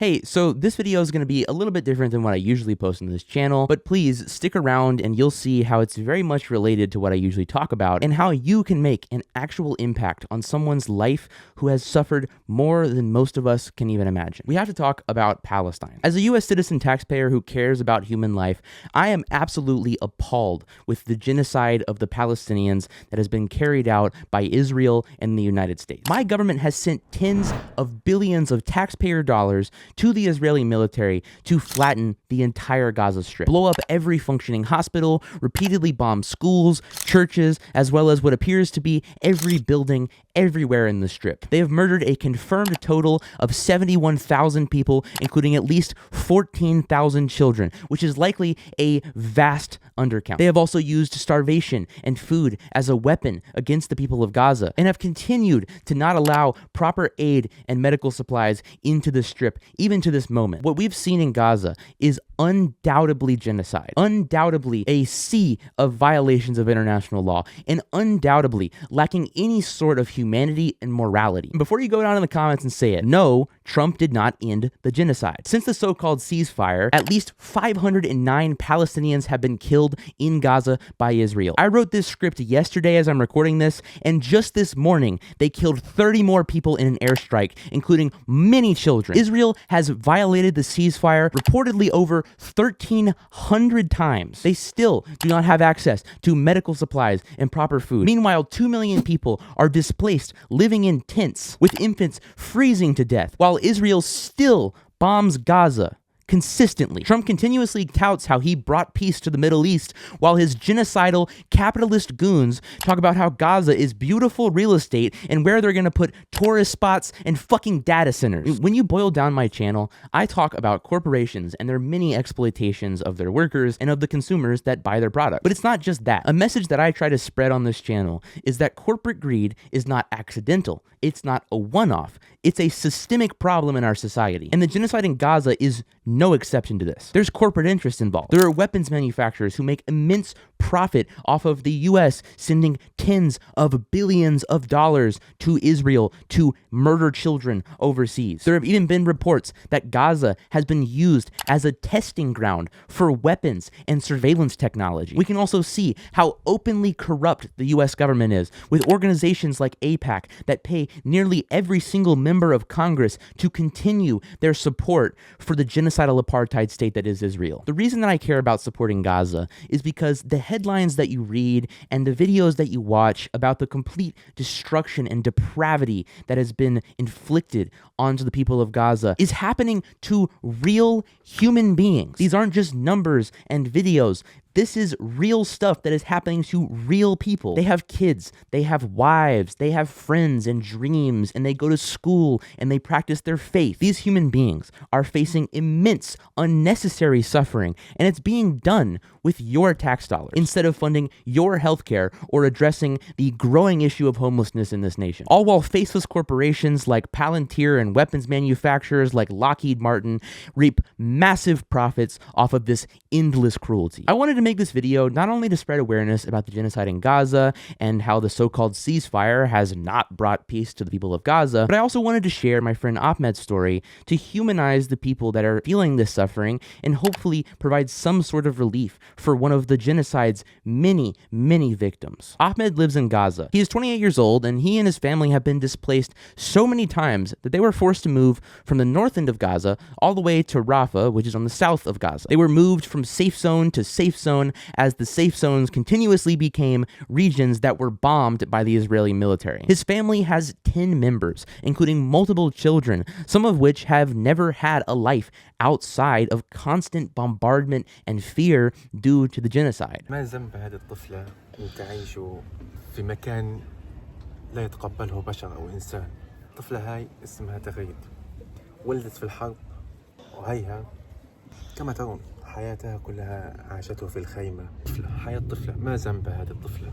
Hey, so this video is going to be a little bit different than what I usually post on this channel, but please stick around and you'll see how it's very much related to what I usually talk about and how you can make an actual impact on someone's life who has suffered more than most of us can even imagine. We have to talk about Palestine. As a US citizen taxpayer who cares about human life, I am absolutely appalled with the genocide of the Palestinians that has been carried out by Israel and the United States. My government has sent tens of billions of taxpayer dollars to the Israeli military to flatten the entire Gaza Strip, blow up every functioning hospital, repeatedly bomb schools, churches, as well as what appears to be every building everywhere in the Strip. They have murdered a confirmed total of 71,000 people, including at least 14,000 children, which is likely a vast undercount. They have also used starvation and food as a weapon against the people of Gaza and have continued to not allow proper aid and medical supplies into the Strip, even to this moment. What we've seen in Gaza is undoubtedly genocide, undoubtedly a sea of violations of international law, and undoubtedly lacking any sort of humanity and morality. And before you go down in the comments and say it, no, Trump did not end the genocide. Since the so-called ceasefire, at least 509 Palestinians have been killed in Gaza by Israel. I wrote this script yesterday as I'm recording this, and just this morning, they killed 30 more people in an airstrike, including many children. Israel has violated the ceasefire reportedly over 1,300 times. They still do not have access to medical supplies and proper food. Meanwhile, 2 million people are displaced, living in tents, with infants freezing to death, while Israel still bombs Gaza consistently. Trump continuously touts how he brought peace to the Middle East, while his genocidal capitalist goons talk about how Gaza is beautiful real estate and where they're gonna put tourist spots and fucking data centers. When you boil down my channel, I talk about corporations and their many exploitations of their workers and of the consumers that buy their product. But it's not just that. A message that I try to spread on this channel is that corporate greed is not accidental. It's not a one-off. It's a systemic problem in our society. And the genocide in Gaza is no exception to this. There's corporate interests involved. There are weapons manufacturers who make immense profit off of the US sending tens of billions of dollars to Israel to murder children overseas. There have even been reports that Gaza has been used as a testing ground for weapons and surveillance technology. We can also see how openly corrupt the US government is, with organizations like AIPAC that pay nearly every single member of Congress to continue their support for the genocidal apartheid state that is Israel. The reason that I care about supporting Gaza is because the headlines that you read and the videos that you watch about the complete destruction and depravity that has been inflicted onto the people of Gaza is happening to real human beings. These aren't just numbers and videos. This is real stuff that is happening to real people. They have kids, they have wives, they have friends and dreams, and they go to school and they practice their faith. These human beings are facing immense, unnecessary suffering, and it's being done with your tax dollars instead of funding your healthcare or addressing the growing issue of homelessness in this nation. All while faceless corporations like Palantir and weapons manufacturers like Lockheed Martin reap massive profits off of this endless cruelty. I wanted to make this video not only to spread awareness about the genocide in Gaza and how the so-called ceasefire has not brought peace to the people of Gaza, but I also wanted to share my friend Ahmed's story to humanize the people that are feeling this suffering and hopefully provide some sort of relief for one of the genocide's many, many victims. Ahmed lives in Gaza. He is 28 years old, and he and his family have been displaced so many times that they were forced to move from the north end of Gaza all the way to Rafah, which is on the south of Gaza. They were moved from safe zone to safe zone as the safe zones continuously became regions that were bombed by the Israeli military. His family has 10 members, including multiple children, some of which have never had a life outside of constant bombardment and fear due to the genocide. ما ذنب هذه الطفلة أن تعيش في مكان لا يتقبله بشر أو إنسان. الطفلة هاي اسمها تغريد، ولدت في الحرب وهيها كما ترون حياتها كلها عاشته في الخيمة. حياة الطفلة ما ذنب هذه الطفلة؟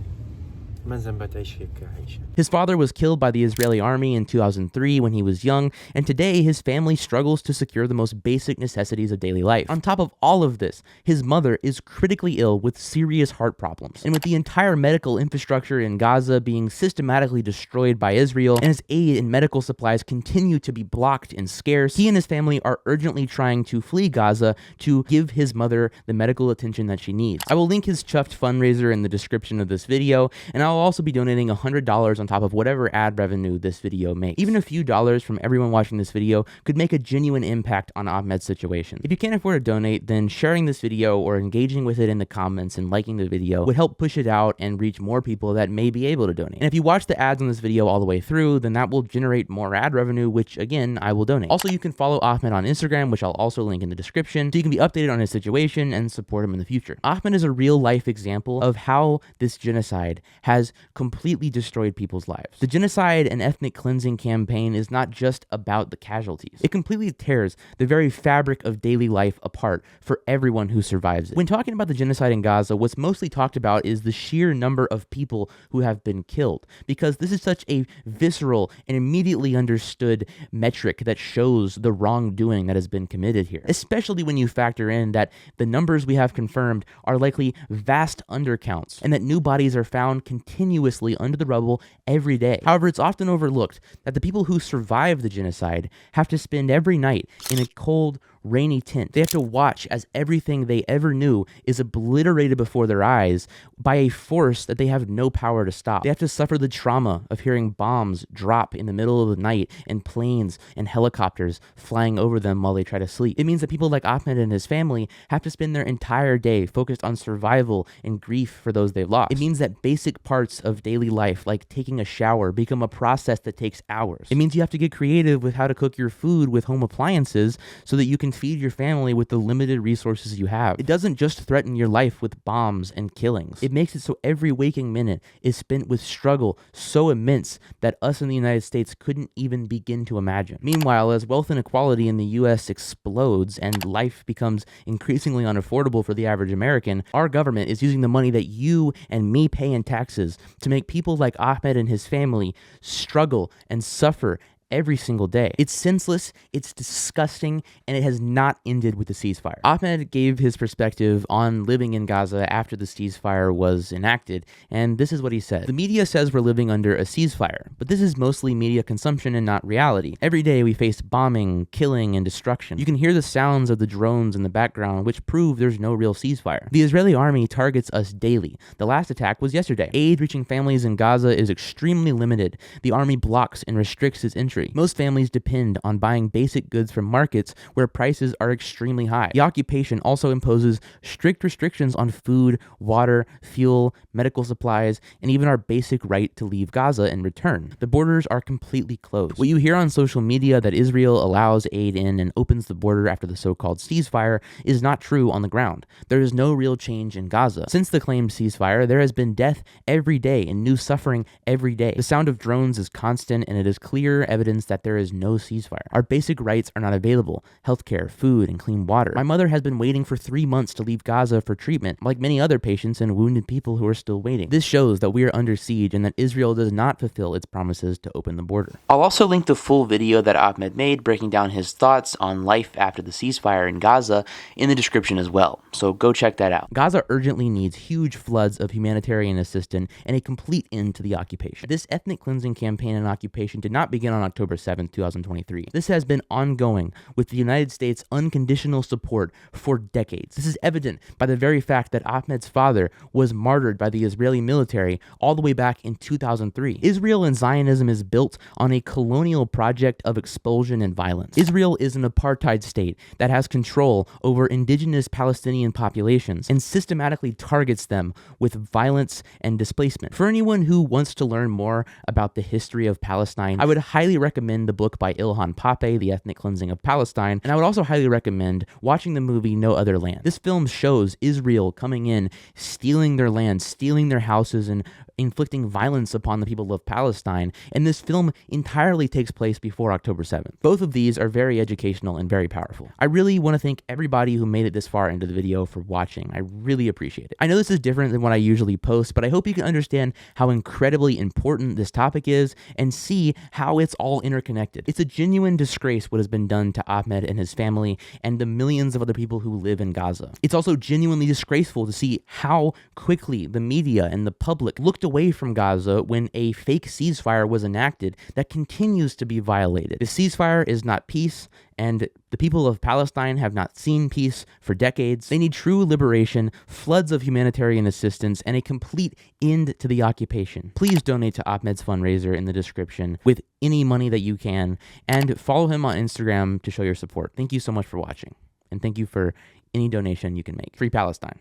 ما زنبا تعيش هيك عيشة. His father was killed by the Israeli army in 2003 when he was young, and today his family struggles to secure the most basic necessities of daily life. On top of all of this, his mother is critically ill with serious heart problems. And with the entire medical infrastructure in Gaza being systematically destroyed by Israel, and his aid and medical supplies continue to be blocked and scarce, he and his family are urgently trying to flee Gaza to give his mother the medical attention that she needs. I will link his chuffed fundraiser in the description of this video, and I'll also be donating $100 on top of whatever ad revenue this video makes. Even a few dollars from everyone watching this video could make a genuine impact on Ahmed's situation. If you can't afford to donate, then sharing this video or engaging with it in the comments and liking the video would help push it out and reach more people that may be able to donate. And if you watch the ads on this video all the way through, then that will generate more ad revenue, which again, I will donate. Also, you can follow Ahmed on Instagram, which I'll also link in the description, so you can be updated on his situation and support him in the future. Ahmed is a real life example of how this genocide has completely destroyed people's lives. The genocide and ethnic cleansing campaign is not just about the casualties. It completely tears the very fabric of daily life apart for everyone who survives it. When talking about the genocide in Gaza, what's mostly talked about is the sheer number of people who have been killed, because this is such a visceral and immediately understood metric that shows the wrongdoing that has been committed here, especially when you factor in that the numbers we have confirmed are likely vast undercounts and that new bodies are found continuously under the rubble every day. However, it's often overlooked that the people who survive the genocide have to spend every night in a cold, rainy tent. They have to watch as everything they ever knew is obliterated before their eyes by a force that they have no power to stop. They have to suffer the trauma of hearing bombs drop in the middle of the night and planes and helicopters flying over them while they try to sleep. It means that people like Ahmed and his family have to spend their entire day focused on survival and grief for those they've lost. It means that basic parts of daily life, like taking a shower, become a process that takes hours. It means you have to get creative with how to cook your food with home appliances so that you can feed your family with the limited resources you have. It doesn't just threaten your life with bombs and killings. It makes it so every waking minute is spent with struggle so immense that us in the United States couldn't even begin to imagine. Meanwhile, as wealth inequality in the US explodes and life becomes increasingly unaffordable for the average American, our government is using the money that you and me pay in taxes to make people like Ahmed and his family struggle and suffer every single day. It's senseless, it's disgusting, and it has not ended with the ceasefire. Ahmed gave his perspective on living in Gaza after the ceasefire was enacted, and this is what he said. The media says we're living under a ceasefire, but this is mostly media consumption and not reality. Every day we face bombing, killing, and destruction. You can hear the sounds of the drones in the background, which prove there's no real ceasefire. The Israeli army targets us daily. The last attack was yesterday. Aid reaching families in Gaza is extremely limited. The army blocks and restricts its entry. Most families depend on buying basic goods from markets where prices are extremely high. The occupation also imposes strict restrictions on food, water, fuel, medical supplies, and even our basic right to leave Gaza and return. The borders are completely closed. What you hear on social media that Israel allows aid in and opens the border after the so-called ceasefire is not true on the ground. There is no real change in Gaza. Since the claimed ceasefire, there has been death every day and new suffering every day. The sound of drones is constant, and it is clear evidence that there is no ceasefire. Our basic rights are not available: healthcare, food, and clean water. My mother has been waiting for 3 months to leave Gaza for treatment, like many other patients and wounded people who are still waiting. This shows that we are under siege and that Israel does not fulfill its promises to open the border. I'll also link the full video that Ahmed made breaking down his thoughts on life after the ceasefire in Gaza in the description as well, so go check that out. Gaza urgently needs huge floods of humanitarian assistance and a complete end to the occupation. This ethnic cleansing campaign and occupation did not begin on October 7th, 2023. This has been ongoing with the United States' unconditional support for decades. This is evident by the very fact that Ahmed's father was martyred by the Israeli military all the way back in 2003. Israel and Zionism is built on a colonial project of expulsion and violence. Israel is an apartheid state that has control over indigenous Palestinian populations and systematically targets them with violence and displacement. For anyone who wants to learn more about the history of Palestine, I would highly recommend the book by Ilhan Pape, The Ethnic Cleansing of Palestine, and I would also highly recommend watching the movie No Other Land. This film shows Israel coming in, stealing their land, stealing their houses, and inflicting violence upon the people of Palestine, and this film entirely takes place before October 7th. Both of these are very educational and very powerful. I really want to thank everybody who made it this far into the video for watching. I really appreciate it. I know this is different than what I usually post, but I hope you can understand how incredibly important this topic is and see how it's all interconnected. It's a genuine disgrace what has been done to Ahmed and his family and the millions of other people who live in Gaza. It's also genuinely disgraceful to see how quickly the media and the public looked away from Gaza when a fake ceasefire was enacted that continues to be violated. The ceasefire is not peace, and the people of Palestine have not seen peace for decades. They need true liberation, floods of humanitarian assistance, and a complete end to the occupation. Please donate to Ahmed's fundraiser in the description with any money that you can, and follow him on Instagram to show your support. Thank you so much for watching, and thank you for any donation you can make. Free Palestine.